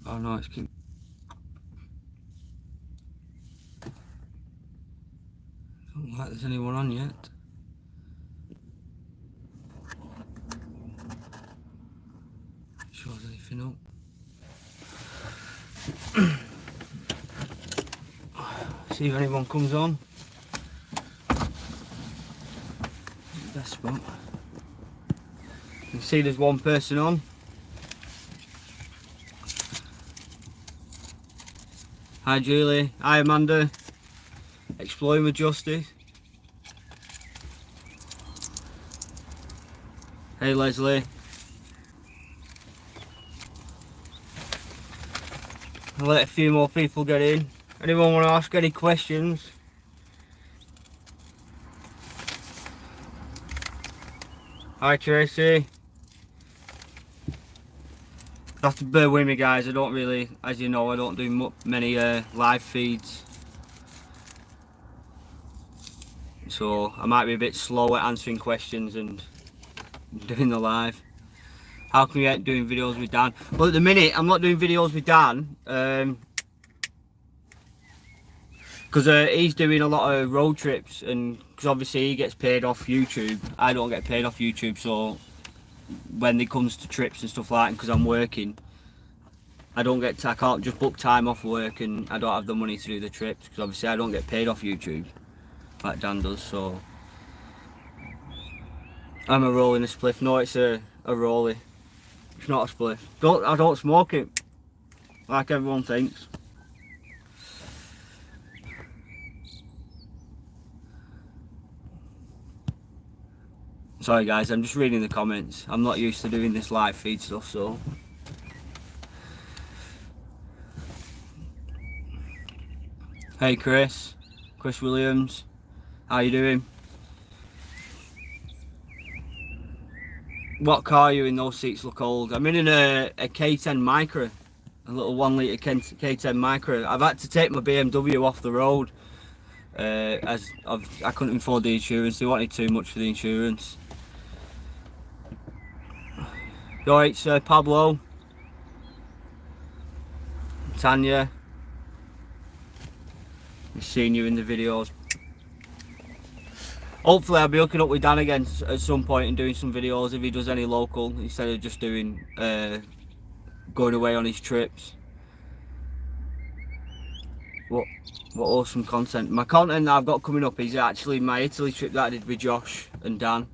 Oh no, it's keep. Don't like there's anyone on yet. Shows anything up. See if anyone comes on. Best spot. You can see there's one person on. Hi Julie. Hi Amanda. Exploring with Justice. Hey Leslie. I'll let a few more people get in. Anyone want to ask any questions? Hi Tracy. Have to bear with me guys, I don't really, as you know, I don't do many live feeds. So I might be a bit slow at answering questions and doing the live. How can we get doing videos with Dan? Well, at the minute I'm not doing videos with Dan because he's doing a lot of road trips, and because obviously he gets paid off YouTube. I don't get paid off YouTube, so when it comes to trips and stuff like that, because I'm working, I can't just book time off work and I don't have the money to do the trips, because obviously I don't get paid off YouTube like Dan does. So I'm a rolling a spliff. No, it's a rollie. It's not a spliff. I don't smoke it like everyone thinks. Sorry guys, I'm just reading the comments. I'm not used to doing this live feed stuff, so. Hey Chris Williams, how you doing? What car are you in? Those seats look old. I'm in a K10 Micra, a little 1 litre K10 Micra. I've had to take my BMW off the road as I couldn't afford the insurance. They wanted too much for the insurance. Alright, Sir Pablo, Tanya, I've seen you in the videos. Hopefully I'll be hooking up with Dan again at some point and doing some videos if he does any local, instead of just doing going away on his trips. What awesome content. My content that I've got coming up is actually my Italy trip that I did with Josh and Dan.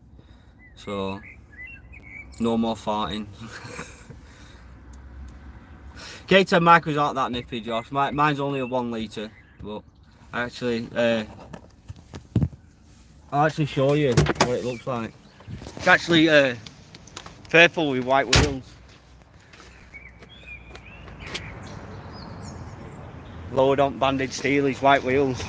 So no more farting. K10 Micros aren't that nippy, Josh. Mine's only a 1 litre, but I actually I'll actually show you what it looks like. It's actually purple with white wheels. Lowered on banded steelies, white wheels.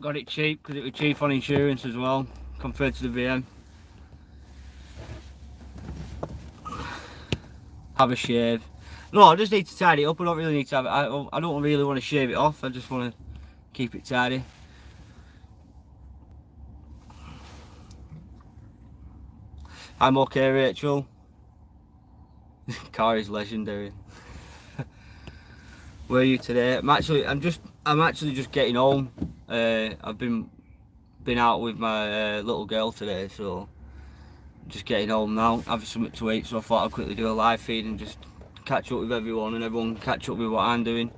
Got it cheap because it was cheap on insurance as well compared to the VM. Have a shave. No, I just need to tidy it up. I don't really need to have it. I don't really want to shave it off. I just want to keep it tidy. I'm okay, Rachel. Car is legendary. Where are you today? I'm actually just getting home. I've been out with my little girl today, so just getting home now, having something to eat. So I thought I'd quickly do a live feed and just catch up with everyone, and everyone catch up with what I'm doing.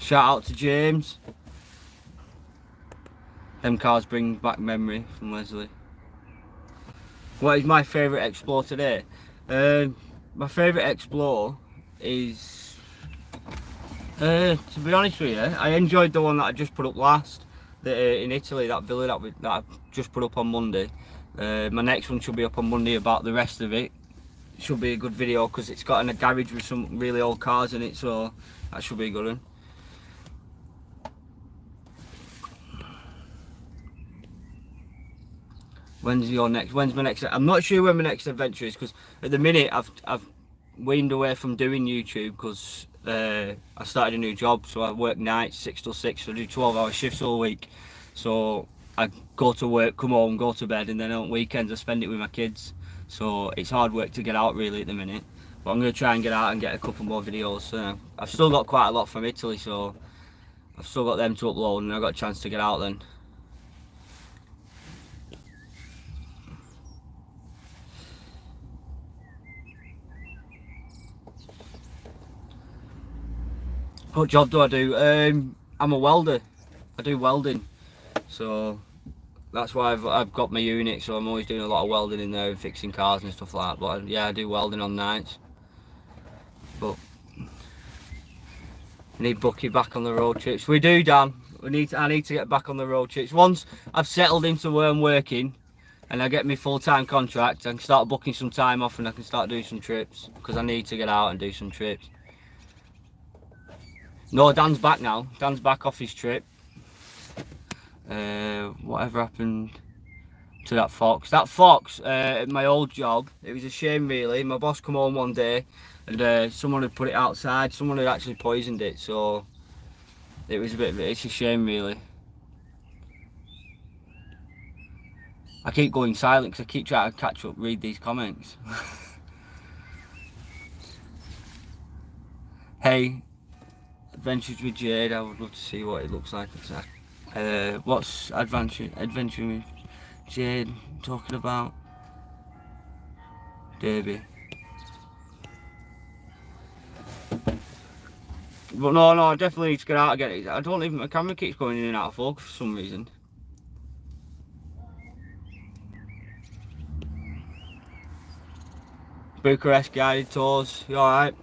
Shout out to James. Them cars bring back memory from Leslie. What is my favourite Explorer today? My favourite Explorer is, to be honest with you, I enjoyed the one that I just put up last, in Italy, that villa that I just put up on Monday. My next one should be up on Monday about the rest of it. It should be a good video because it's got in a garage with some really old cars in it, so that should be a good one. When's my next? I'm not sure when my next adventure is, because at the minute I've weaned away from doing YouTube because I started a new job, so I work nights 6 till 6, so I do 12-hour shifts all week. So I go to work, come home, go to bed, and then on weekends I spend it with my kids. So it's hard work to get out really at the minute. But I'm going to try and get out and get a couple more videos. I've still got quite a lot from Italy, so I've still got them to upload, and I've got a chance to get out then. What job do I do? I'm a welder. I do welding, so that's why I've got my unit. So I'm always doing a lot of welding in there, fixing cars and stuff like that. But yeah, I do welding on nights. But I need Bucky back on the road trips. We do, Dan. I need to get back on the road trips. Once I've settled into where I'm working, and I get my full-time contract, I can start booking some time off, and I can start doing some trips because I need to get out and do some trips. No, Dan's back now. Dan's back off his trip. Whatever happened to that fox? That fox at my old job, it was a shame really. My boss come home one day and someone had put it outside. Someone had actually poisoned it, so it was it's a shame really. I keep going silent because I keep trying to catch up, read these comments. Hey, Adventures with Jade, I would love to see what it looks like. What's Adventure with Jade talking about? Derby. But no, I definitely need to get out and get it. I don't even, my camera keeps going in and out of focus for some reason. Bucharest guided tours, you alright?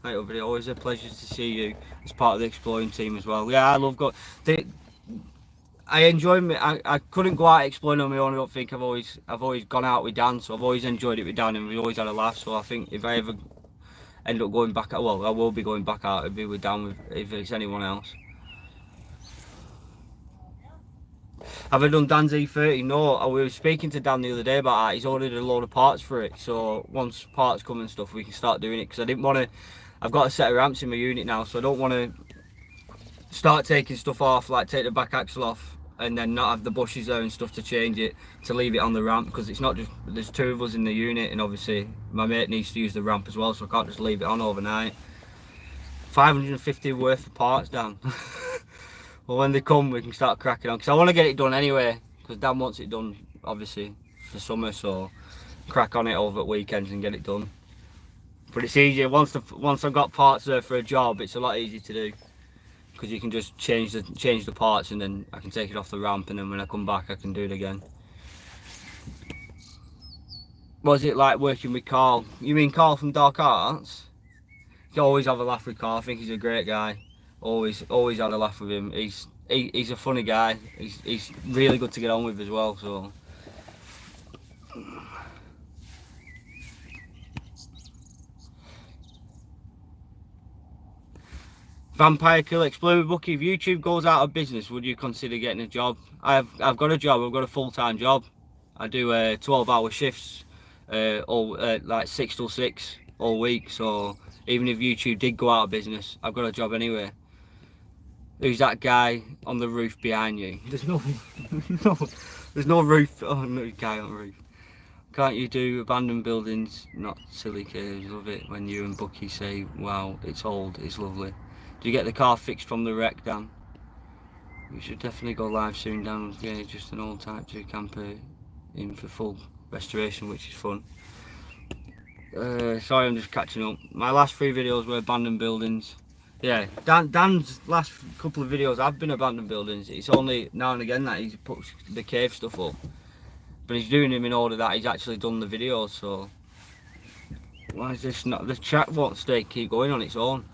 Right, everybody, always a pleasure to see you as part of the exploring team as well. Yeah, I love going. I enjoy me. I couldn't go out exploring on my own. I don't think I've always gone out with Dan, so I've always enjoyed it with Dan, and we always had a laugh. So I think if I ever end up going back out, well, I will be going back out. It'll be with Dan, if it's anyone else. Have I done Dan's E30? No, I was speaking to Dan the other day about that. He's ordered a load of parts for it, so once parts come and stuff, we can start doing it. Because I didn't want to. I've got a set of ramps in my unit now, so I don't want to start taking stuff off, like take the back axle off and then not have the bushes there and stuff to change it, to leave it on the ramp, because it's not just, there's two of us in the unit, and obviously my mate needs to use the ramp as well, so I can't just leave it on overnight. 550 worth of parts, Dan. Well, when they come we can start cracking on, because I want to get it done anyway, because Dan wants it done obviously for summer, so crack on it over at weekends and get it done. But it's easier once I've got parts there for a job. It's a lot easier to do because you can just change the parts, and then I can take it off the ramp, and then when I come back I can do it again. Was it like working with Carl? You mean Carl from Dark Arts? You always have a laugh with Carl. I think he's a great guy. Always had a laugh with him. He's a funny guy. He's really good to get on with as well. So. Vampire Killer, explain with Bucky, if YouTube goes out of business, would you consider getting a job? I've got a job. I've got a full-time job. I do 12-hour shifts, like 6 till 6 all week. So even if YouTube did go out of business, I've got a job anyway. Who's that guy on the roof behind you? There's no, there's no roof. Oh, no guy on the roof. Can't you do abandoned buildings? Not silly caves. Love it when you and Bucky say, "Wow, it's old, it's lovely." Do you get the car fixed from the wreck, Dan? We should definitely go live soon, Dan. Yeah, just an old Type 2 camper in for full restoration, which is fun. Sorry, I'm just catching up. My last 3 videos were abandoned buildings. Yeah, Dan's last couple of videos have been abandoned buildings. It's only now and again that he puts the cave stuff up. But he's doing them in order that he's actually done the videos, so... Why is this not... The chat won't keep going on its own.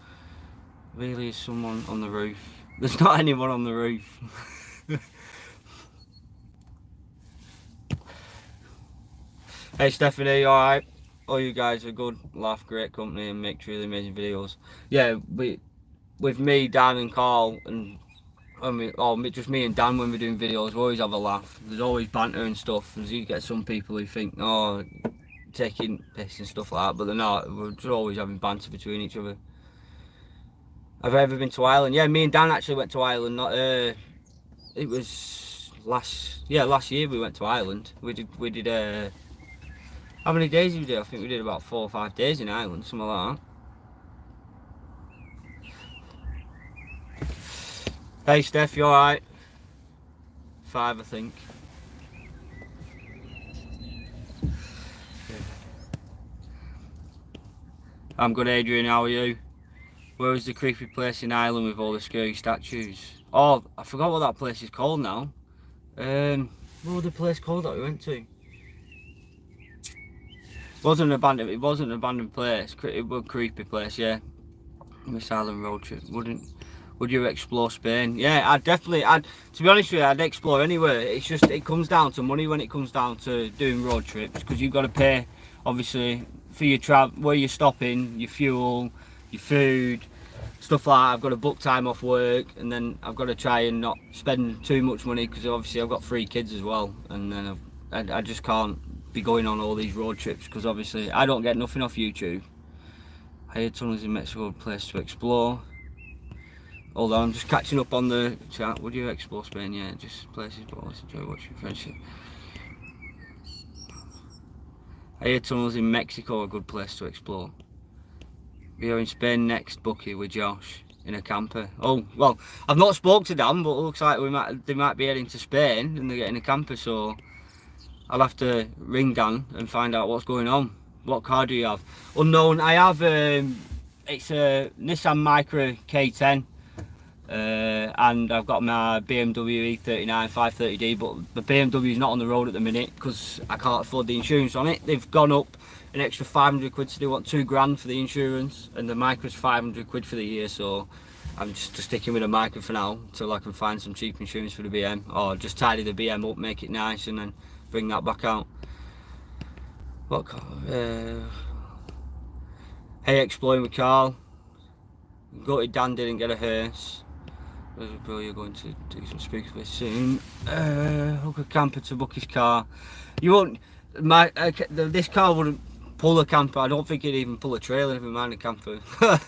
Really, is someone on the roof? There's not anyone on the roof. Hey Stephanie, alright? All you guys are good, laugh, great company, and make really amazing videos. Yeah, with me, Dan and Carl, and just me and Dan when we're doing videos, we always have a laugh. There's always banter and stuff. As you get some people who think, oh, taking piss and stuff like that, but they're not. We're just always having banter between each other. Have I ever been to Ireland? Yeah, me and Dan actually went to Ireland. It was last year we went to Ireland. We did how many days did we do? I think we did about 4 or 5 days in Ireland, something like that. Hey Steph, you alright? 5, I think. I'm good, Adrian, how are you? Where was the creepy place in Ireland with all the scary statues? Oh, I forgot what that place is called now. What was the place called that we went to? It wasn't an abandoned place. It was a creepy place, yeah. Miss Island road trip. Would you explore Spain? Yeah, to be honest with you, I'd explore anywhere. It's just, it comes down to money when it comes down to doing road trips, because you've got to pay, obviously, for your travel, where you're stopping, your fuel, your food, stuff like that. I've got to book time off work, and then I've got to try and not spend too much money, because obviously I've got 3 kids as well, and then I just can't be going on all these road trips, because obviously I don't get nothing off YouTube. I heard tunnels in Mexico, a place to explore. Hold on, I'm just catching up on the chat. Would you explore Spain? Yeah, just places, but always enjoy watching friendship. I hear tunnels in Mexico are a good place to explore. We are in Spain next, Bucky, with Josh in a camper. Oh, well, I've not spoke to Dan, but it looks like they might be heading to Spain and they're getting a camper, so I'll have to ring Dan and find out what's going on. What car do you have? Unknown. I have it's a Nissan Micra K10. And I've got my BMW E39 530D, but the BMW is not on the road at the minute because I can't afford the insurance on it. They've gone up an extra 500 quid, so they want 2 grand for the insurance, and the Micra's 500 quid for the year, so I'm just sticking with a Micra for now until I can find some cheap insurance for the BM, or just tidy the BM up, make it nice, and then bring that back out. What car? Hey, exploring with Carl. Gutted Dan didn't get a hearse. Bro, you're going to do some spooky place soon. Hook a camper to book his car. You won't. This car wouldn't pull a camper. I don't think it'd even pull a trailer, never mind a camper. I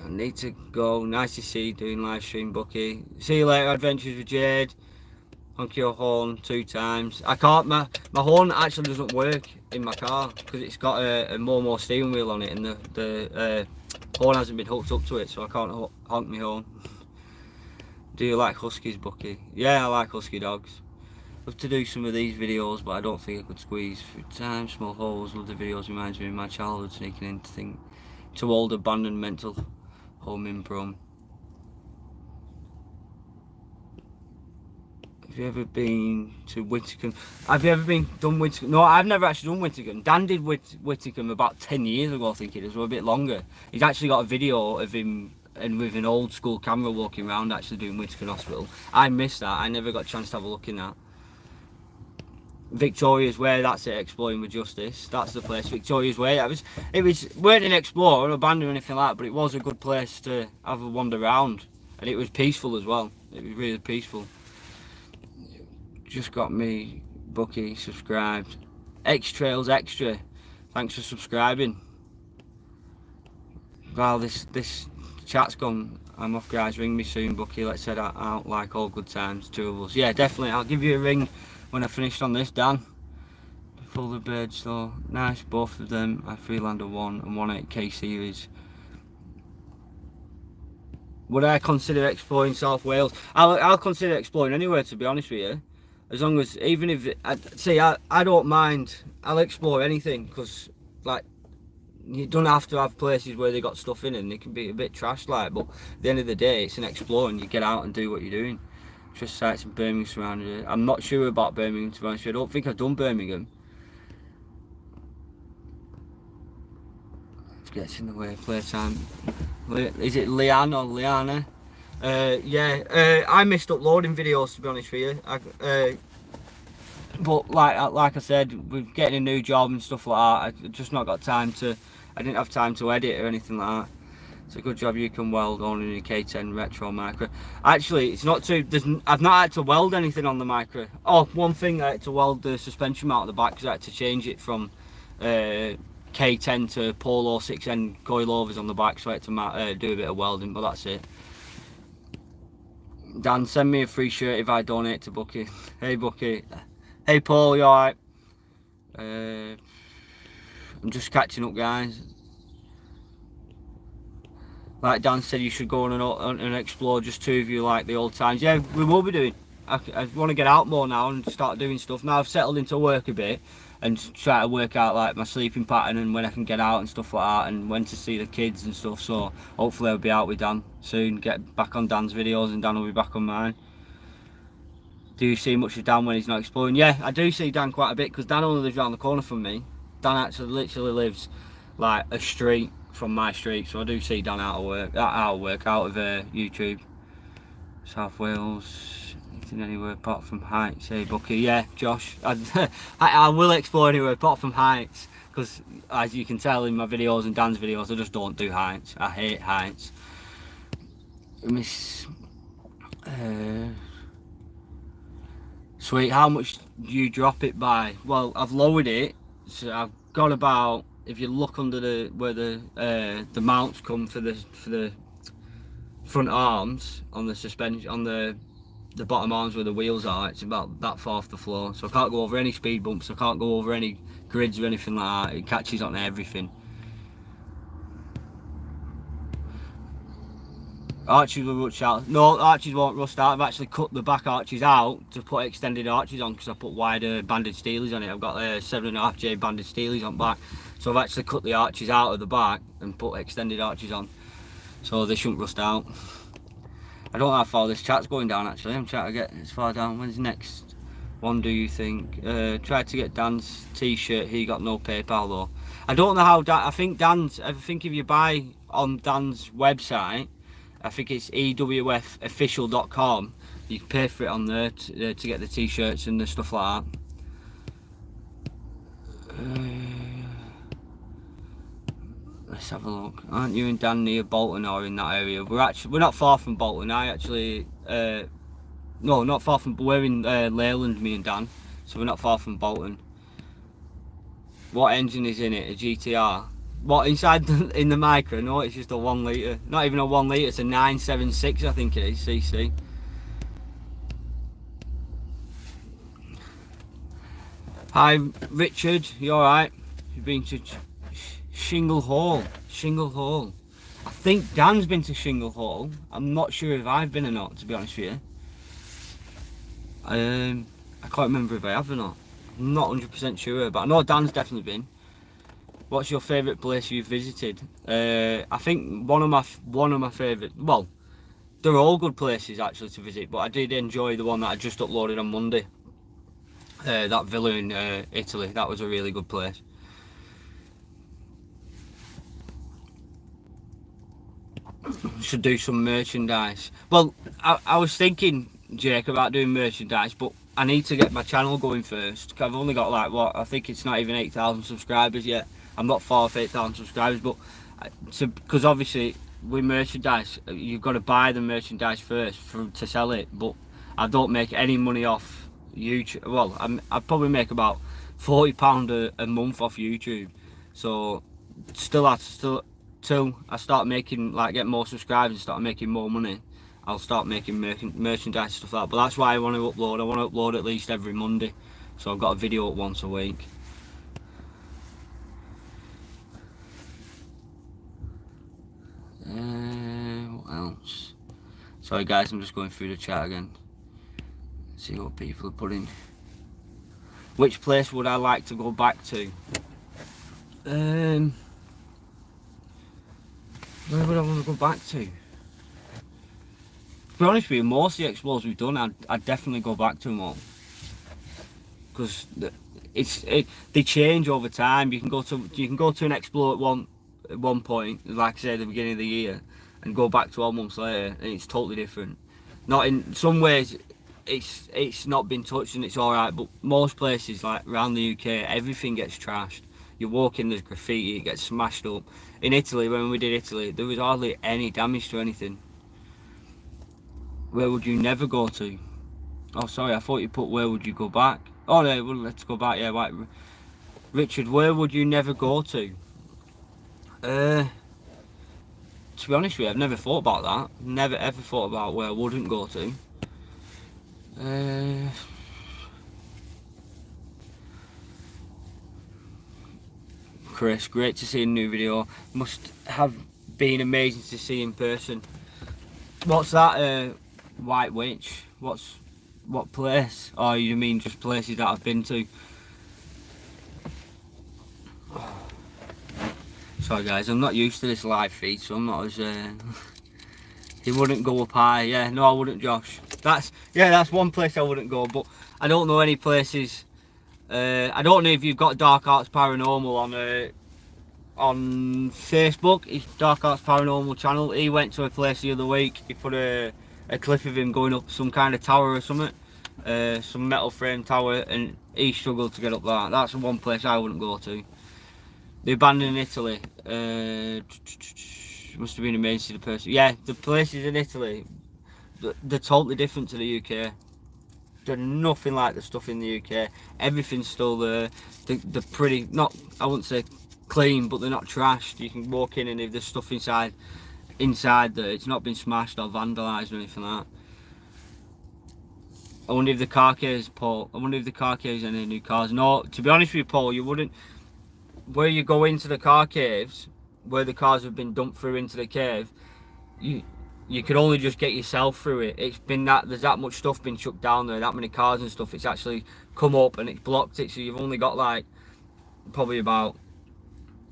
need to go. Nice to see you doing live stream, Bucky. See you later. Adventures with Jade. Honk your horn 2 times. I can't. My horn actually doesn't work in my car because it's got a more steering wheel on it, and the horn hasn't been hooked up to it, so I can't honk my horn. Do you like huskies, Bucky? Yeah, I like husky dogs. Love to do some of these videos, but I don't think I could squeeze through time. Small holes. Love the videos. Reminds me of my childhood, sneaking into old abandoned mental home in Brum. Have you ever been to Whittingham? Have you ever done Whittingham? No, I've never actually done Whittingham. Dan did Whittingham about 10 years ago, I think it is, or a bit longer. He's actually got a video of him and with an old school camera walking around actually doing Whittingham Hospital. I missed that. I never got a chance to have a look in that. Victoria's Way, that's it, exploring with justice. That's the place, Victoria's Way. It weren't an explore or abandoned or anything like that, but it was a good place to have a wander around. And it was peaceful as well. It was really peaceful. Just got me, Bucky, subscribed. X Trails Extra, thanks for subscribing. Well, this chat's gone. I'm off, guys. Ring me soon, Bucky. Let's head out like all good times, 2 of us. Yeah, definitely. I'll give you a ring when I finished on this, Dan. Full of birds, though. Nice, both of them. I Freelander 1 and 1.8K series. Would I consider exploring South Wales? I'll consider exploring anywhere, to be honest with you. As long as, even if, I don't mind. I'll explore anything, because, like, you don't have to have places where they got stuff in and they can be a bit trash, like, but at the end of the day, it's an exploring. You get out and do what you're doing. Just sites in Birmingham surrounded it. I'm not sure about Birmingham, to be honest with you. I don't think I've done Birmingham. Gets in the way of playtime. Is it Leanne or Liana? Yeah, I missed uploading videos, to be honest with you. But like I said, with getting a new job and stuff like that, I just not got time to. I didn't have time to edit or anything like that. It's a good job you can weld on in your K10 Retro Micra. Actually, it's not too. I've not had to weld anything on the Micra. Oh, one thing, I had to weld the suspension mount at the back because I had to change it from K10 to Polo 6N coilovers on the back, so I had to do a bit of welding, but that's it. Dan, send me a free shirt if I donate to Bucky. Hey Bucky. Hey Paul, you alright? I'm just catching up, guys. Like Dan said, you should go on and explore, just two of you, like the old times. Yeah, we will be doing. I want to get out more now and start doing stuff. Now I've settled into work a bit and try to work out like my sleeping pattern and when I can get out and stuff like that, and when to see the kids and stuff. So hopefully I'll be out with Dan soon, get back on Dan's videos, and Dan will be back on mine. Do you see much of Dan when he's not exploring? Yeah, I do see Dan quite a bit, because Dan only lives around the corner from me. Dan actually literally lives like a street from my street, so I do see Dan out of YouTube. South Wales, anything anywhere apart from heights? Hey Bucky, yeah, Josh, I will explore anywhere apart from heights, because as you can tell in my videos and Dan's videos, I just don't do heights. I hate heights. Miss Sweet, how much do you drop it by? Well, I've lowered it, so I've got about, if you look under where the mounts come for the front arms on the suspension, on the bottom arms where the wheels are, it's about that far off the floor, so I can't go over any speed bumps, I can't go over any grids or anything like that. It catches on everything. Arches will rust out. No, arches won't rust out. I've actually cut the back arches out to put extended arches on, because I put wider banded steelies on it. I've got 7.5J banded steelies on back, so I've actually cut the arches out of the back and put extended arches on, so they shouldn't rust out. I don't know how far this chat's going down actually. I'm trying to get as far down. When's the next one, do you think? Tried to get Dan's t-shirt, he got no PayPal though. I don't know how Dan, I think if you buy on Dan's website, I think it's ewfofficial.com, you can pay for it on there to get the t-shirts and the stuff like that. Let's have a look. Aren't you and Dan near Bolton or in that area? We're not far from Bolton. No, not far from, we're in Leyland, me and Dan, so we're not far from Bolton. What engine is in it? A GTR? What, inside in the Micra? No, it's just a 1 litre. Not even a 1 litre, it's a 976 I think it is, CC. Hi Richard, you alright? You've been to Shingle Hall. Shingle Hall. I think Dan's been to Shingle Hall. I'm not sure if I've been or not, to be honest with you. I can't remember if I have or not. I'm not 100% sure, but I know Dan's definitely been. What's your favourite place you've visited? I think one of my favourite, well, they're all good places actually to visit, but I did enjoy the one that I just uploaded on Monday. That villa in Italy, that was a really good place. Should do some merchandise. Well, I was thinking, Jake, about doing merchandise, but I need to get my channel going first. I've only got like, what, I think it's not even 8,000 subscribers yet. I'm not far off 8,000 subscribers, but because obviously with merchandise, you've got to buy the merchandise first to sell it. But I don't make any money off YouTube. Well, I probably make about £40 a month off YouTube. So till I start making, like, get more subscribers and start making more money, I'll start making merchandise stuff like that. But that's why I want to upload. I want to upload at least every Monday, so I've got a video up once a week. What else? Sorry guys, I'm just going through the chat again. See what people are putting. Which place would I like to go back to? Where would I want to go back to? To be honest with you, most of the explores we've done, I'd definitely go back to them all, because they change over time. You can go to an explore at one point, like I said at the beginning of the year, and go back 12 months later, and it's totally different. Not in some ways, it's not been touched and it's all right, but most places like around the UK, everything gets trashed. You walk in, there's graffiti, it gets smashed up. In Italy, when we did Italy, there was hardly any damage to anything. Where would you never go to? Oh, sorry, I thought you put where would you go back? Oh no, well, let's go back. Yeah, right. Richard, where would you never go to? To be honest with you, I've never thought about that. Never ever thought about where I wouldn't go to. Chris, great to see a new video. Must have been amazing to see in person. What's that? White Witch. What place? Oh, you mean just places that I've been to? Sorry guys, I'm not used to this live feed, so I'm not as he wouldn't go up high. Yeah, no, I wouldn't, Josh. That's one place I wouldn't go, but I don't know any places. I don't know if you've got Dark Arts Paranormal on Facebook. It's Dark Arts Paranormal channel. He went to a place the other week. He put a clip of him going up some kind of tower or something, some metal frame tower, and he struggled to get up that. That's the one place I wouldn't go to. The abandoned in Italy. Must have been amazing to the person. Yeah, the places in Italy, they're totally different to the UK. They're nothing like the stuff in the UK. Everything's still there. They're pretty, not, I wouldn't say clean, but they're not trashed. You can walk in and if there's stuff inside there, it's not been smashed or vandalised or anything like that. I wonder if the car caves, Paul, any new cars. No, to be honest with you, Paul, you wouldn't. Where you go into the car caves, where the cars have been dumped through into the cave, you can only just get yourself through it. It's been there's that much stuff been chucked down there, that many cars and stuff. It's actually come up and it's blocked it, so you've only got like probably about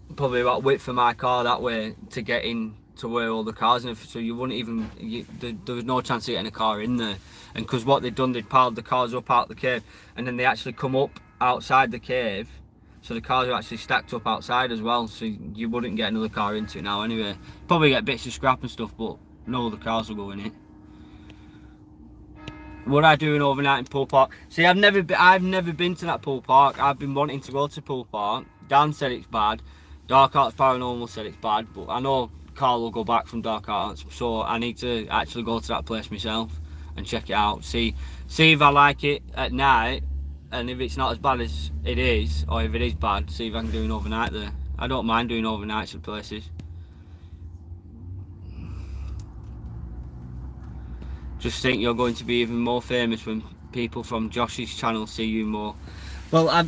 width for my car that way to get in to where all the cars are. So you wouldn't even there was no chance of getting a car in there. And because what they'd done, they'd piled the cars up out the cave, and then they actually come up outside the cave. So the cars are actually stacked up outside as well, so you wouldn't get another car into it now anyway. Probably get bits of scrap and stuff, but no other cars will go in it. What I do an overnight in Poole Park? See, I've never been to that Poole Park. I've been wanting to go to Poole Park. Dan said it's bad. Dark Arts Paranormal said it's bad, but I know Carl will go back from Dark Arts, so I need to actually go to that place myself and check it out. See if I like it at night. And if it's not as bad as it is, or if it is bad, see if I can do an overnight there. I don't mind doing overnights at places. Just think you're going to be even more famous when people from Josh's channel see you more. Well, I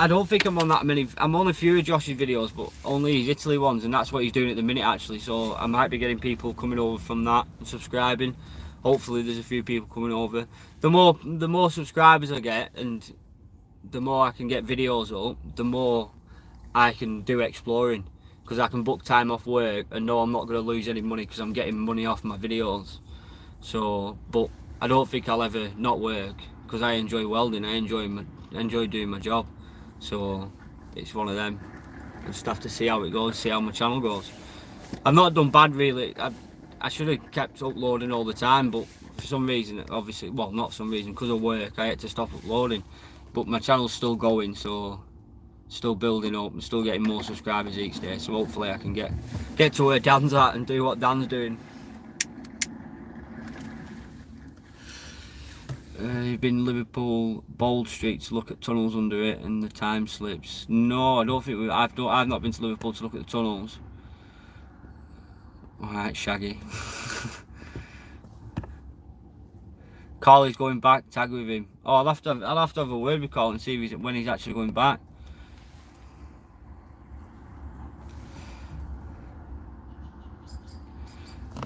don't think I'm on that many. I'm on a few of Josh's videos, but only his Italy ones, and that's what he's doing at the minute actually. So I might be getting people coming over from that and subscribing. Hopefully there's a few people coming over. The more subscribers I get and the more I can get videos up, the more I can do exploring, because I can book time off work and know I'm not going to lose any money because I'm getting money off my videos. So, but I don't think I'll ever not work because I enjoy welding. I enjoy doing my job. So it's one of them. I just have to see how it goes, see how my channel goes. I've not done bad really. I should have kept uploading all the time, but for some reason, obviously, well, not some reason, because of work, I had to stop uploading. But my channel's still going, so still building up and still getting more subscribers each day. So hopefully I can get to where Dan's at and do what Dan's doing. You've been Liverpool Bold Street to look at tunnels under it and the time slips. No, I don't think I've not been to Liverpool to look at the tunnels. Alright, Shaggy. Carly's going back, tag with him. Oh, I'll have to have a word with Carl and see when he's actually going back.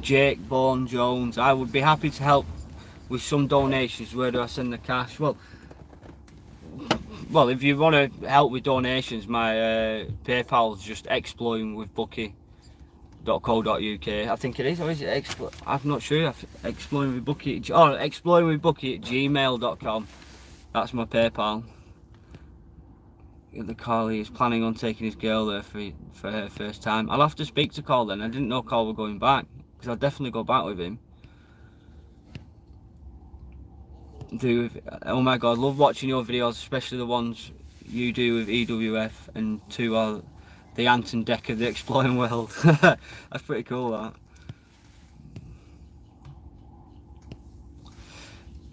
Jake Bourne Jones, I would be happy to help with some donations. Where do I send the cash? Well, if you want to help with donations, my PayPal's just exploringwithbucky.co.uk. I think it is, or is it I'm not sure. Exploringwithbucky. Oh, exploringwithbucky@gmail.com. That's my PayPal. The Carly is planning on taking his girl there for her first time. I'll have to speak to Carl then. I didn't know Carl were going back, because I'll definitely go back with him. Oh my god, love watching your videos, especially the ones you do with EWF and the Ant and Dec of the Exploring World. That's pretty cool, that.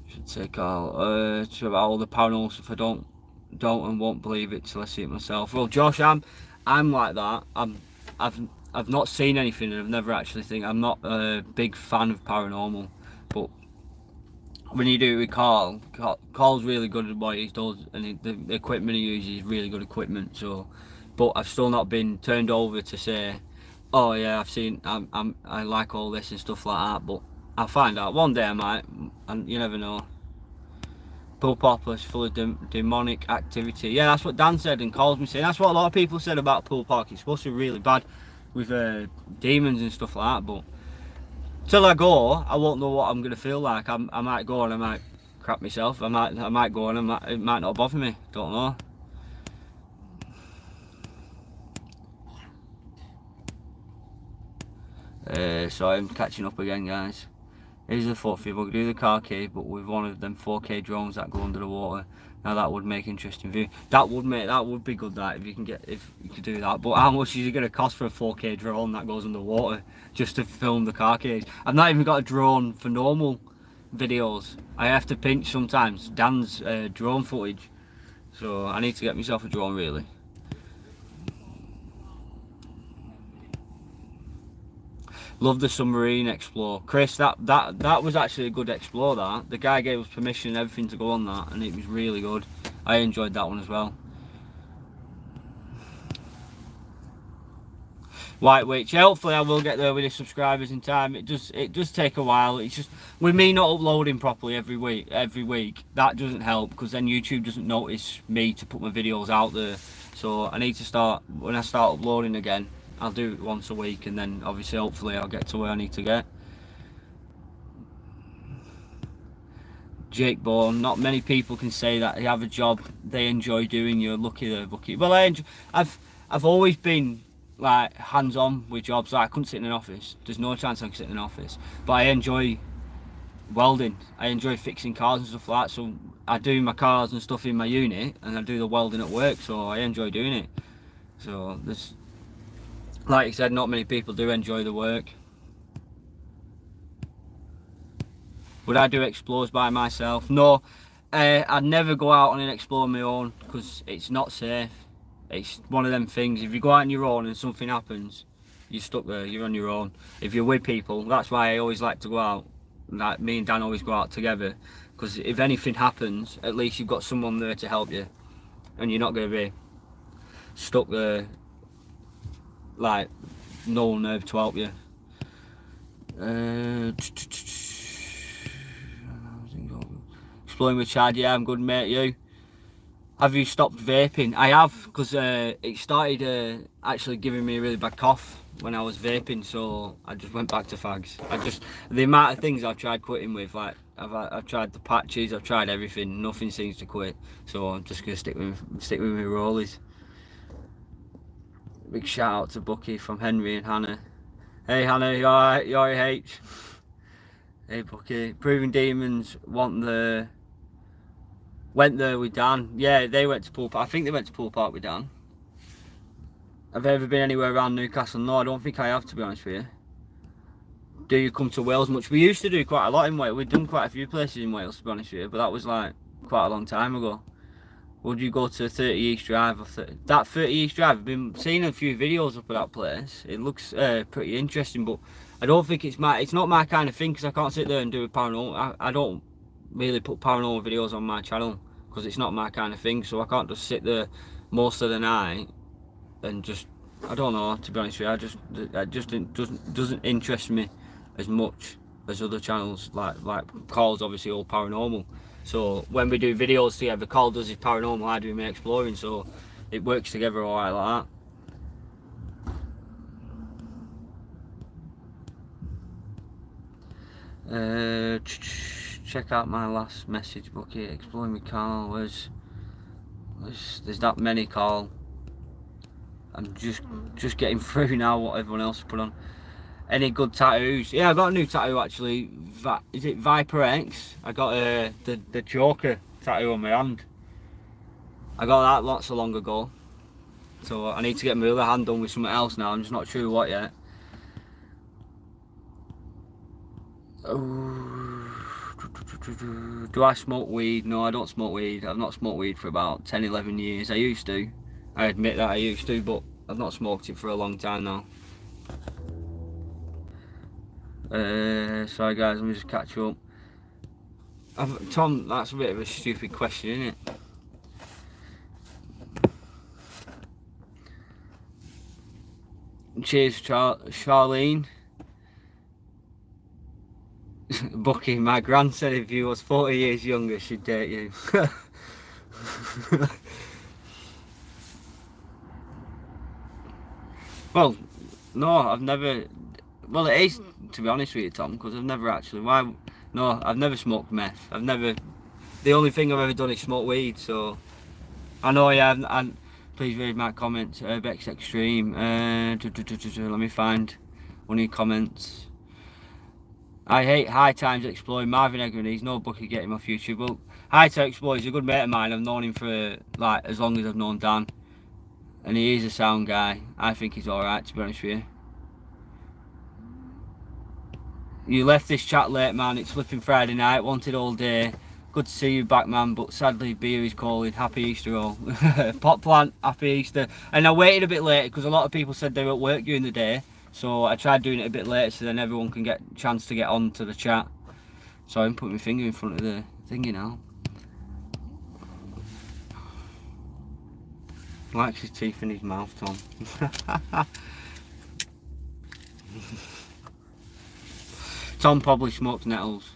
Should say Carl. It's about all the paranormal stuff. I don't and won't believe it till I see it myself. Well, Josh, I'm like that. I've not seen anything, and I've never actually I'm not a big fan of paranormal, but when you do it with Carl's really good at what he does, and the equipment he uses is really good equipment. So, but I've still not been turned over to say, oh yeah, I've seen, I like all this and stuff like that. But I'll find out one day I might, and you never know. Pool Park is full of demonic activity. Yeah, that's what Dan said and calls me saying. That's what a lot of people said about Pool Park. It's supposed to be really bad with demons and stuff like that. But till I go, I won't know what I'm gonna feel like. I might go and I might crap myself. I might go and it might not bother me. Don't know. So I'm catching up again, guys. Here's the foot fee. We'll do the car key, but with one of them 4K drones that go under the water. Now that would make interesting view. That would be good. That if you could do that. But how much is it going to cost for a 4K drone that goes underwater just to film the car keys? I've not even got a drone for normal videos. I have to pinch sometimes Dan's drone footage, so I need to get myself a drone really. Love the submarine explore, Chris. That was actually a good explore. That the guy gave us permission and everything to go on that, and it was really good. I enjoyed that one as well. White Witch. Hopefully, I will get there with the subscribers in time. It does take a while. It's just with me not uploading properly every week. That doesn't help because then YouTube doesn't notice me to put my videos out there. So I need to start when I start uploading again. I'll do it once a week, and then obviously hopefully I'll get to where I need to get. Jake Bourne. Not many people can say that they have a job they enjoy doing. You're lucky they're lucky. Well, I've always been like hands-on with jobs. Like, I couldn't sit in an office. There's no chance I can sit in an office. But I enjoy welding. I enjoy fixing cars and stuff like that. So I do my cars and stuff in my unit, and I do the welding at work. So I enjoy doing it. So there's, like I said, not many people do enjoy the work. Would I do explores by myself? No, I'd never go out on an explore on my own because it's not safe. It's one of them things. If you go out on your own and something happens, you're stuck there. You're on your own. If you're with people, that's why I always like to go out. Like me and Dan always go out together, because if anything happens, at least you've got someone there to help you, and you're not going to be stuck there like no one there to help you. Exploring with Chad. Yeah, I'm good, mate. You? Have you stopped vaping? I have, because it started actually giving me a really bad cough when I was vaping, so I just went back to fags. The amount of things I've tried quitting with, like I've tried the patches, I've tried everything, nothing seems to quit. So I'm just gonna stick with my rollies. Big shout out to Bucky from Henry and Hannah. Hey Hannah, you alright? You alright, H? Hey Bucky. Proving Demons went there with Dan. Yeah, they went to Pool Park. I think they went to Pool Park with Dan. Have I ever been anywhere around Newcastle? No, I don't think I have, to be honest with you. Do you come to Wales much? We used to do quite a lot in Wales. We've done quite a few places in Wales, to be honest with you, but that was like quite a long time ago. Would you go to 30 East Drive? That 30 East Drive, I've been seeing a few videos up at that place. It looks pretty interesting, but I don't think it's not my kind of thing, because I can't sit there and do a paranormal. I don't really put paranormal videos on my channel because it's not my kind of thing, so I can't just sit there most of the night and just, I don't know, to be honest with you, doesn't interest me as much as other channels, like Carl's obviously all paranormal. So when we do videos together, Carl does his paranormal, I do my exploring, so it works together alright like that. Check out my last message bucket. Exploring with Carl. There's that many, Carl. I'm just getting through now what everyone else put on. Any good tattoos? Yeah, I got a new tattoo actually. Is it Viper X? I got the Joker tattoo on my hand. I got that not so long ago. So I need to get my other hand done with something else now. I'm just not sure what yet. Do I smoke weed? No, I don't smoke weed. I've not smoked weed for about 10-11 years. I used to. I admit that I used to, but I've not smoked it for a long time now. Sorry guys, let me just catch up. Tom, that's a bit of a stupid question, isn't it? Cheers, Charlene. Bucky, my gran said if you was 40 years younger, she'd date you. Well, no, I've never. Well, it is, to be honest with you, Tom, because I've never actually. Why? No, I've never smoked meth. I've never. The only thing I've ever done is smoke weed. So, I know, yeah. And please read my comments. Urbex Extreme. Let me find one of your comments. I hate High Times Exploring. Marvin Egger, and he's no Bucky getting off YouTube. Well, High Times Exploring, he's a good mate of mine. I've known him for like as long as I've known Dan. And he is a sound guy. I think he's alright, to be honest with you. You left this chat late, man. It's flipping Friday night. Wanted all day. Good to see you back, man. But sadly, beer is calling. Happy Easter all. Pot plant, happy Easter. And I waited a bit later because a lot of people said they were at work during the day. So I tried doing it a bit later so then everyone can get a chance to get on to the chat. So I'm putting my finger in front of the thingy now. Likes his teeth in his mouth, Tom. Tom probably smokes nettles.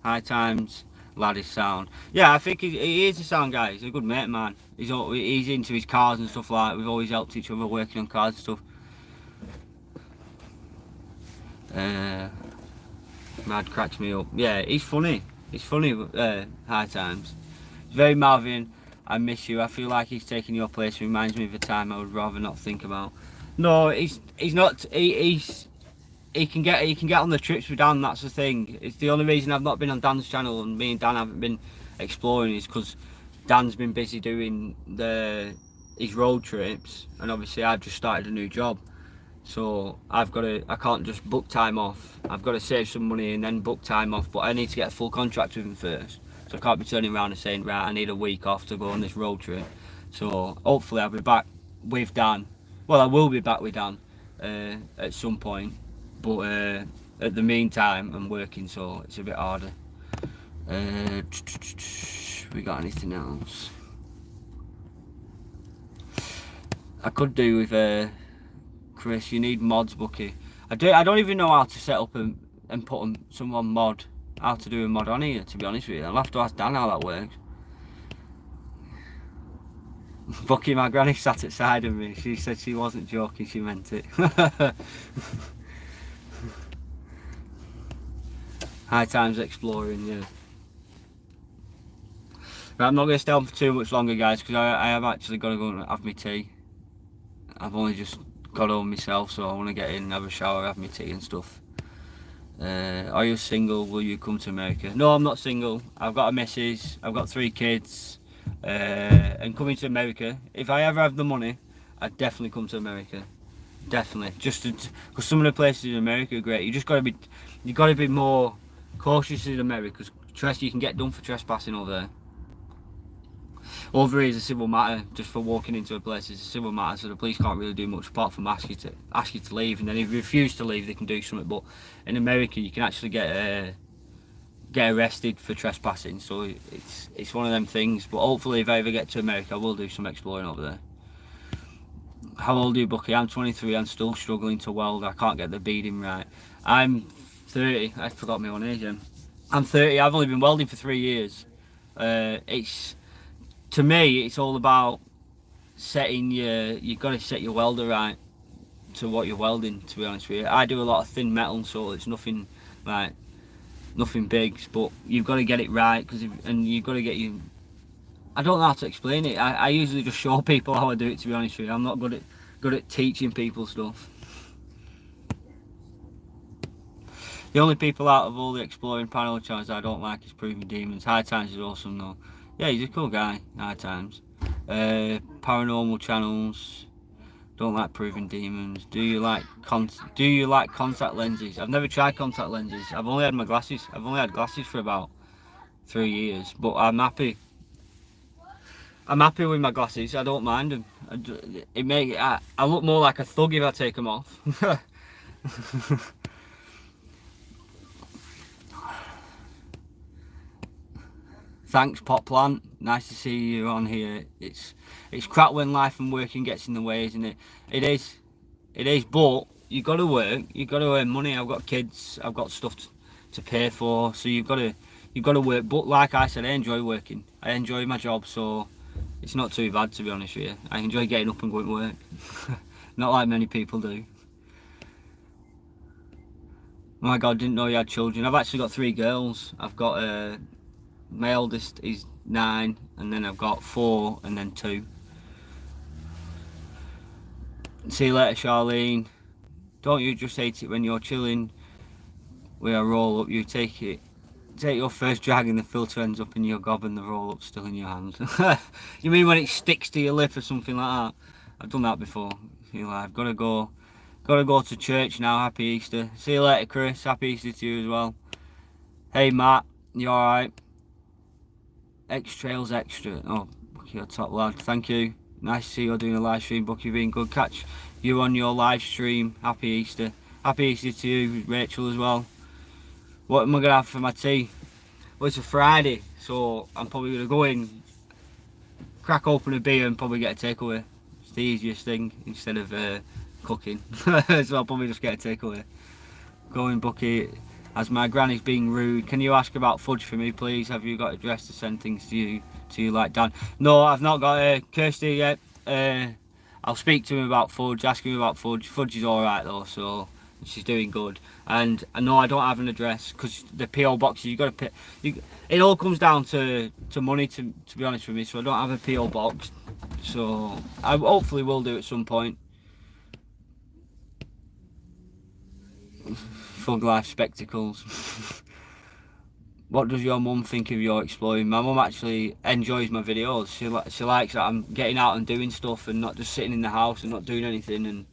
High Times, lad is sound. Yeah, I think he is a sound guy. He's a good mate, man. He's into his cars and stuff like that. We've always helped each other working on cars and stuff. Mad cracks me up. Yeah, he's funny. He's funny, High Times. He's very Marvin. I miss you. I feel like he's taking your place. It reminds me of a time I would rather not think about. No, he's not. He can get on the trips with Dan. That's the thing. It's the only reason I've not been on Dan's channel and me and Dan haven't been exploring is because Dan's been busy doing his road trips, and obviously I've just started a new job. So I can't just book time off. I've got to save some money and then book time off. But I need to get a full contract with him first. So I can't be turning around and saying, right, I need a week off to go on this road trip. So hopefully I'll be back with Dan. Well, I will be back with Dan at some point. But at the meantime, I'm working, so it's a bit harder. We got anything else? I could do with Chris. You need mods, Bucky. I don't even know how to set up and put someone mod. How to do a mod on here, to be honest with you. I'll have to ask Dan how that works. Bucky, my granny sat outside of me. She said she wasn't joking, she meant it. High Times Exploring, yeah. Right, I'm not going to stay on for too much longer, guys, because I have actually got to go and have my tea. I've only just got home myself, so I want to get in, have a shower, have my tea and stuff. Are you single? Will you come to America? No, I'm not single. I've got a missus. I've got 3 kids. And coming to America, if I ever have the money, I'd definitely come to America. Definitely. Just because some of the places in America are great. You got to be more cautious in America because you can get done for trespassing over there. Over here is a civil matter, just for walking into a place. It's a civil matter, so the police can't really do much apart from ask you to leave, and then if you refuse to leave, they can do something. But in America, you can actually get arrested for trespassing. So it's one of them things. But hopefully, if I ever get to America, I will do some exploring over there. How old are you, Bucky? I'm 23. I'm still struggling to weld. I can't get the beading right. I'm 30. I forgot my own age. I'm 30. I've only been welding for 3 years. To me, it's all about you've got to set your welder right to what you're welding, to be honest with you. I do a lot of thin metal, so it's nothing big, but you've got to get it right, and you've got to get you. I don't know how to explain it. I usually just show people how I do it, to be honest with you. I'm not good at teaching people stuff. The only people out of all the exploring panel channels I don't like is Proving Demons. High Times is awesome though. Yeah, he's a cool guy, High Times. Paranormal channels, don't like Proving Demons. Do you like contact lenses? I've never tried contact lenses. I've only had my glasses. I've only had glasses for about 3 years, but I'm happy. I'm happy with my glasses. I don't mind them. I look more like a thug if I take them off. Thanks, Poplant. Nice to see you on here. It's crap when life and working gets in the way, isn't it? It is. It is, but you got to work. You got to earn money. I've got kids. I've got stuff to pay for. So you've got to work. But like I said, I enjoy working. I enjoy my job, so it's not too bad, to be honest with you. I enjoy getting up and going to work. Not like many people do. Oh my God, didn't know you had children. I've actually got 3 girls. I've got my eldest is 9, and then I've got 4, and then 2. See you later, Charlene. Don't you just hate it when you're chilling with a roll up? You take your first drag and the filter ends up in your gob and the roll up still in your hand. You mean when it sticks to your lip or something like that? I've done that before. Feel like I've got to go to church now. Happy Easter. See you later, Chris. Happy Easter to you as well. Hey Matt, you alright? X Trails Extra. Oh, Bucky, you're top lad. Thank you. Nice to see you doing a live stream. Bucky, being good. Catch you on your live stream. Happy Easter. Happy Easter to you, Rachel, as well. What am I gonna have for my tea? Well, it's a Friday, so I'm probably gonna go in, crack open a beer, and probably get a takeaway. It's the easiest thing instead of cooking. So I'll probably just get a takeaway. Going, Bucky. As my granny's being rude, can you ask about fudge for me, please? Have you got a dress to send things to you like Dan? No, I've not got Kirsty yet. I'll speak to him about fudge, ask him about fudge. Fudge is alright though, so she's doing good. And no, I don't have an address because the PO boxes you got to pay. It all comes down to money, to be honest with me. So I don't have a PO box. So I hopefully will do at some point. Fug Life Spectacles. What does your mum think of your exploring? My mum actually enjoys my videos. She likes that I'm getting out and doing stuff and not just sitting in the house and not doing anything, and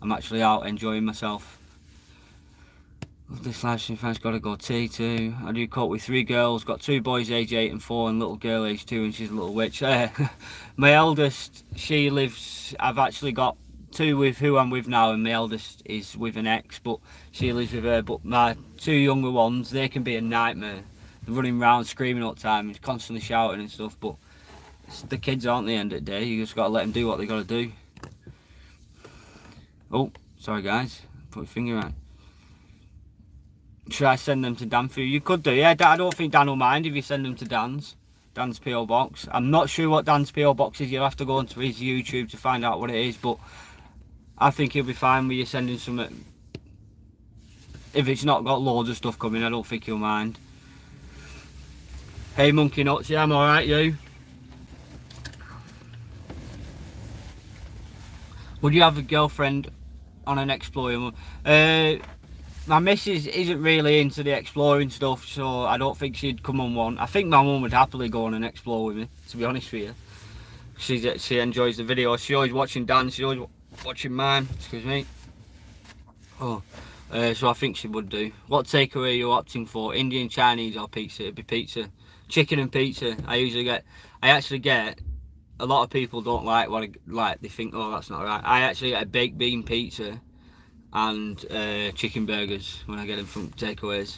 I'm actually out enjoying myself. This live stream fan's got to go T2. I do cope with 3 girls, got 2 boys age 8 and 4 and little girl age 2, and she's a little witch. My eldest, she lives, I've actually got 2 with who I'm with now, and my eldest is with an ex, but she lives with her. But my 2 younger ones, they can be a nightmare. They're running around screaming all the time and constantly shouting and stuff, but the kids aren't the end of the day. You just got to let them do what they got to do. Oh, sorry guys, put your finger out. Should I send them to Dan for you? You could do, yeah. I don't think Dan will mind if you send them to Dan's PO box. I'm not sure what Dan's PO box is. You'll have to go onto his YouTube to find out what it is, but I think he'll be fine with you sending some. If it's not got loads of stuff coming, I don't think he'll mind. Hey Monkey Nuts, yeah, I'm alright, you? Would you have a girlfriend on an exploring? My missus isn't really into the exploring stuff, so I don't think she'd come on one. I think my mum would happily go on and explore with me, to be honest with you. She enjoys the video. She's always watching Dan, she's always watching mine, excuse me. Oh, so I think she would do. What takeaway are you opting for? Indian, Chinese or pizza? It'd be pizza. Chicken and pizza. I actually get, a lot of people don't like what I like, they think, oh that's not right. I actually get a baked bean pizza and chicken burgers when I get them from takeaways.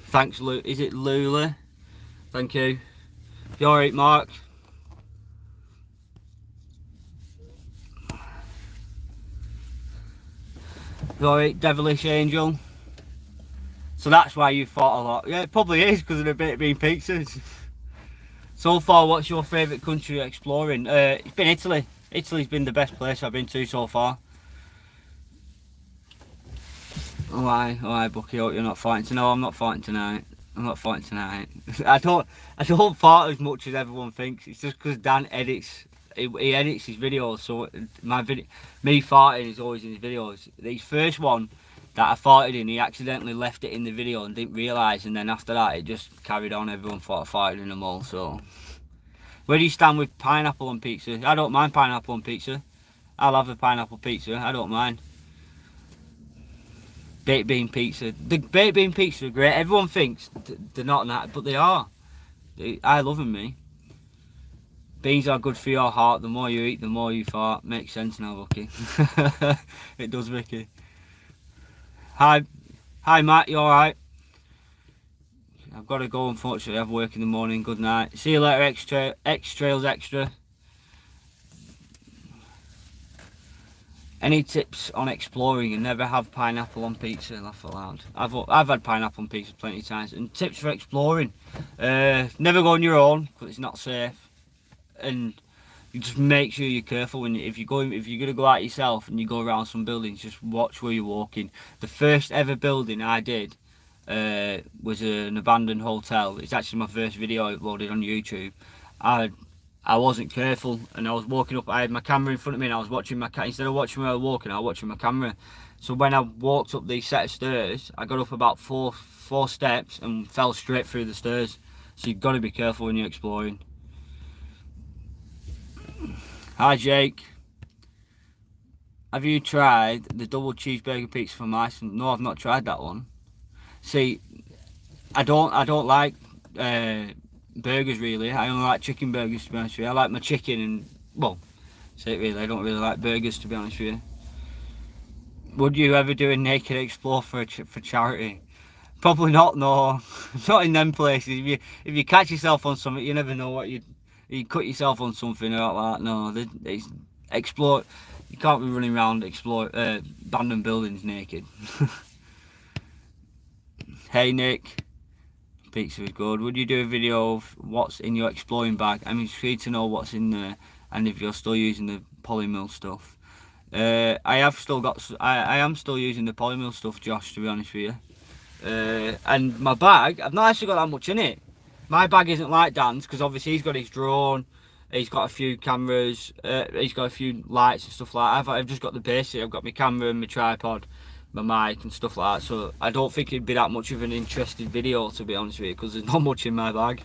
Thanks, is it Lula? Thank you. You alright, Mark? You alright, Devilish Angel? So that's why you fought a lot. Yeah, it probably is because of the baked bean pizzas. So far, what's your favourite country exploring? It's been Italy. Italy's been the best place I've been to so far. Oh hi Bucky, hope you're not fighting tonight. No, I'm not fighting tonight. I'm not fighting tonight. I don't fight as much as everyone thinks. It's just because Dan edits. He edits his videos, so me farting is always in his videos. His first one that I farted in, he accidentally left it in the video and didn't realise, and then after that it just carried on. Everyone thought I farted in them all. So, where do you stand with pineapple on pizza? I don't mind pineapple on pizza. I'll have a pineapple pizza. I don't mind. Baked bean pizza. The baked bean pizza are great. Everyone thinks they're not that, but they are. I love them, me. Beans are good for your heart. The more you eat, the more you fart. Makes sense now, Bucky. It does, Vicky. Hi Matt, you alright? I've got to go, unfortunately. I have work in the morning. Good night. See you later, X-Trails Extra. Any tips on exploring and never have pineapple on pizza? Laugh aloud. I've had pineapple on pizza plenty of times. And tips for exploring: never go on your own because it's not safe, and you just make sure you're careful when if you're gonna go out yourself and you go around some buildings. Just watch where you're walking. The first ever building I did was an abandoned hotel. It's actually my first video I uploaded on YouTube. I wasn't careful and I was walking up. I had my camera in front of me and I was watching instead of watching where I was walking, I was watching my camera. So when I walked up these set of stairs, I got up about four steps and fell straight through the stairs. So you've got to be careful when you're exploring. Hi Jake. Have you tried the double cheeseburger pizza from Iceland? No, I've not tried that one. See, I don't like burgers really. I only like chicken burgers, to be honest with you. I like my chicken and, well, say it really, I don't really like burgers, to be honest with you. Would you ever do a naked explore for charity? Probably not, no. Not in them places. If you catch yourself on something, you never know what you cut yourself on something or like that. No, it's explore. You can't be running around explore abandoned buildings naked. Hey Nick. Pizza was good. Would you do a video of what's in your exploring bag? I'm intrigued to know what's in there and if you're still using the Polymill stuff. I am still using the Polymill stuff, Josh, to be honest with you. And my bag, I've not actually got that much in it. My bag isn't like Dan's because obviously he's got his drone, he's got a few cameras, he's got a few lights and stuff like that. I've just got the basic. I've got my camera and my tripod, my mic and stuff like that, so I don't think it'd be that much of an interesting video, to be honest with you, because there's not much in my bag.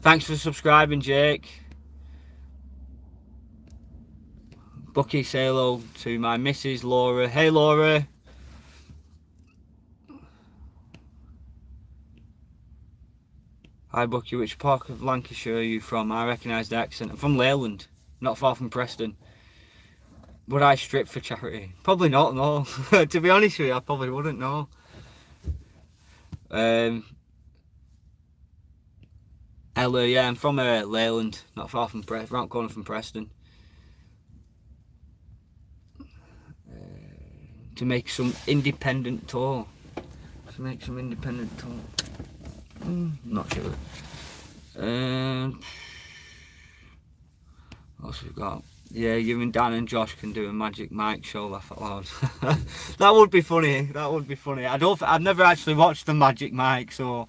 Thanks for subscribing, Jake. Bucky, say hello to my missus Laura. Hey Laura. Hi Bucky, which part of Lancashire are you from? I recognise the accent. I'm from Leyland, not far from Preston. Would I strip for charity? Probably not, no. To be honest with you, I probably wouldn't, no. Ella, yeah, I'm from Leyland, not far from around corner from Preston. To make some independent tour. Not sure. What else we got? Yeah, you and Dan and Josh can do a Magic Mike show, laugh out loud. That would be funny. That would be funny. I've never actually watched the Magic Mike, so,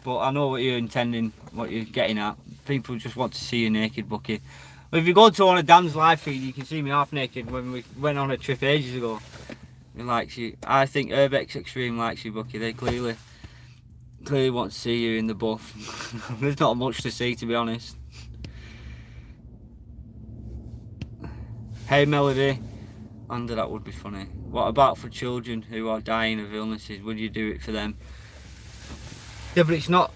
but I know what you're intending, what you're getting at. People just want to see you naked, Bucky. Well, if you go to one of Dan's live feed, you can see me half naked when we went on a trip ages ago. He likes you. I think Urbex Extreme likes you, Bucky. They clearly want to see you in the buff. There's not much to see, to be honest. Hey Melody, under that would be funny. What about for children who are dying of illnesses? Would you do it for them? Yeah, but it's not.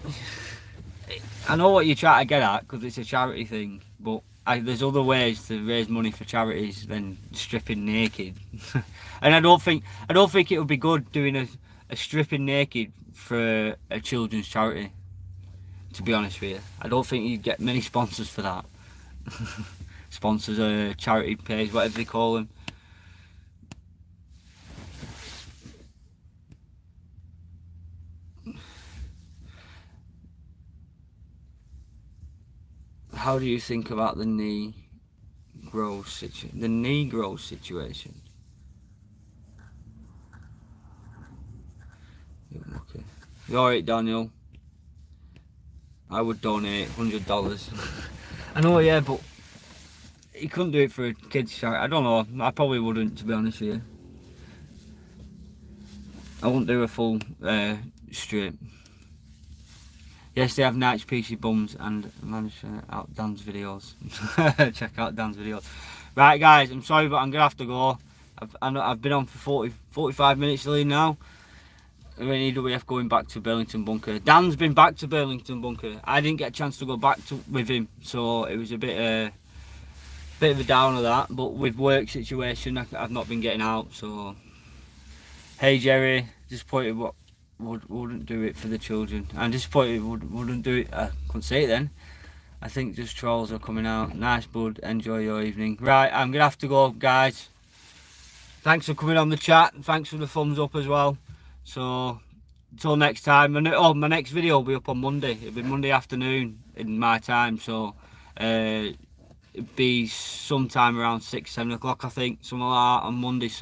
I know what you're trying to get at because it's a charity thing, but there's other ways to raise money for charities than stripping naked. And I don't think it would be good doing a stripping naked for a children's charity. To be honest with you, I don't think you'd get many sponsors for that. Sponsors, charity page, whatever they call them. How do you think about the Negro situation? Okay. You alright, Daniel? I would donate $100. I know, yeah, but you couldn't do it for a kid's charity. I don't know. I probably wouldn't, to be honest with you. I wouldn't do a full strip. Yes, they have nice PC bums and manage out Dan's videos. Check out Dan's videos. Right, guys, I'm sorry, but I'm gonna have to go. I've been on for 45 minutes nearly now. We're in EWF going back to Burlington Bunker. Dan's been back to Burlington Bunker. I didn't get a chance to go back with him, so it was a bit of a downer that. But with work situation, I've not been getting out. So, hey Jerry, disappointed what wouldn't do it for the children. I'm disappointed wouldn't do it. I couldn't say it then. I think just trolls are coming out. Nice, bud. Enjoy your evening. Right, I'm gonna have to go, guys. Thanks for coming on the chat. Thanks for the thumbs up as well. So until next time. My next video will be up on Monday. It'll be Monday afternoon in my time. So it'll be sometime around 6-7 o'clock, I think, something like that on Monday. So